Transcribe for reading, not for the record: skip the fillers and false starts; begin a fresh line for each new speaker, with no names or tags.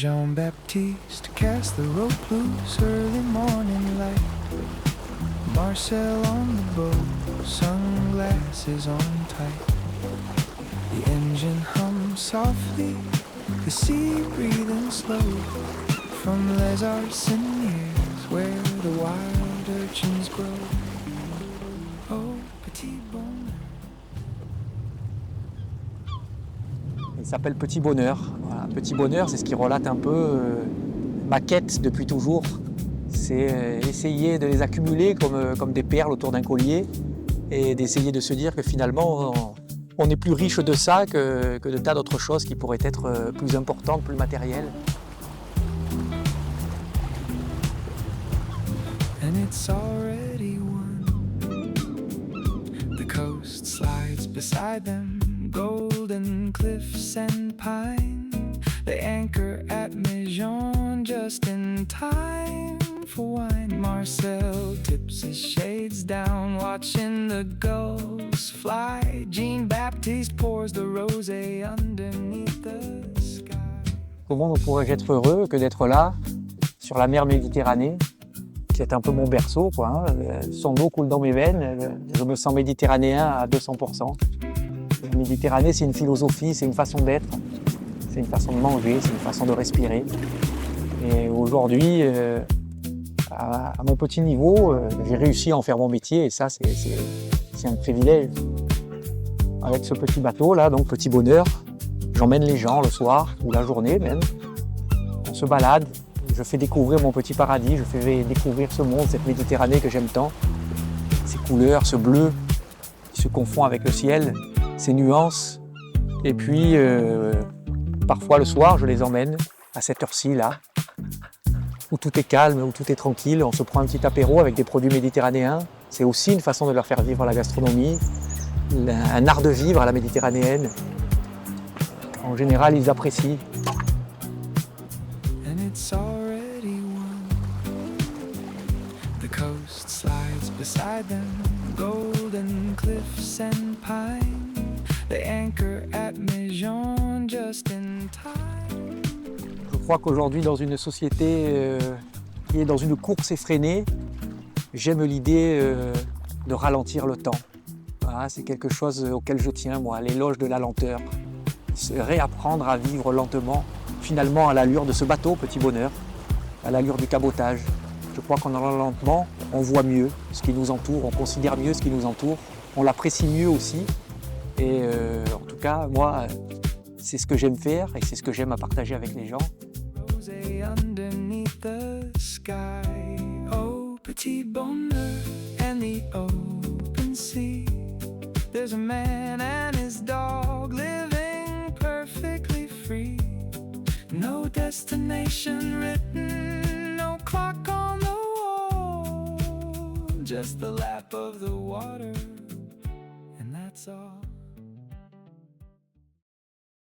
Jean-Baptiste cast the rope loose, early morning light. Marcel on the boat, sunglasses on tight. The engine hums softly, the sea breathing slow. From Les Arseniers, where the wild urchins grow. Oh, petit bonheur.
Il s'appelle Petit Bonheur. Voilà, Petit Bonheur, c'est ce qui relate un peu ma quête depuis toujours. C'est essayer de les accumuler comme des perles autour d'un collier et d'essayer de se dire que finalement on est plus riche de ça que de tas d'autres choses qui pourraient être plus importantes, plus matérielles.
And it's already won. The coast slides beside them, golden cliffs and pine. They anchor at Méjean just in time for wine. Marcel tips his shades down, watching the gulls fly. Jean-Baptiste pours the rosé underneath the sky.
Comment on pourrait être heureux que d'être là, sur la mer Méditerranée, qui est un peu mon berceau, quoi, hein. Son eau coule dans mes veines, je me sens méditerranéen à 200%. La Méditerranée, c'est une philosophie, c'est une façon d'être, c'est une façon de manger, c'est une façon de respirer. Et aujourd'hui, à mon petit niveau, j'ai réussi à en faire mon métier et ça, c'est un privilège. Avec ce petit bateau là, donc Petit Bonheur, j'emmène les gens le soir ou la journée même. On se balade, je fais découvrir mon petit paradis, je fais découvrir ce monde, cette Méditerranée que j'aime tant. Ces couleurs, ce bleu qui se confond avec le ciel, ces nuances. Et puis, parfois le soir, je les emmène à cette heure-ci là, où tout est calme, où tout est tranquille. On se prend un petit apéro avec des produits méditerranéens. C'est aussi une façon de leur faire vivre la gastronomie, un art de vivre à la méditerranéenne. En général, ils apprécient.
And it's already won. The coast slides beside them, golden cliffs and pine. They anchor at Méjean just in time.
Je crois qu'aujourd'hui, dans une société qui est dans une course effrénée, j'aime l'idée de ralentir le temps. Voilà, c'est quelque chose auquel je tiens, moi, l'éloge de la lenteur. Réapprendre à vivre lentement, finalement à l'allure de ce bateau, Petit Bonheur, à l'allure du cabotage. Je crois qu'en allant lentement, on voit mieux ce qui nous entoure, on considère mieux ce qui nous entoure, on l'apprécie mieux aussi. Et en tout cas, moi, c'est ce que j'aime faire et c'est ce que j'aime à partager avec les gens.
Rosé underneath the sky. Oh, petit bonheur and the open sea. There's a man and his dog living perfectly free. No destination written, no clock on the wall. Just the lap of the water, and that's all.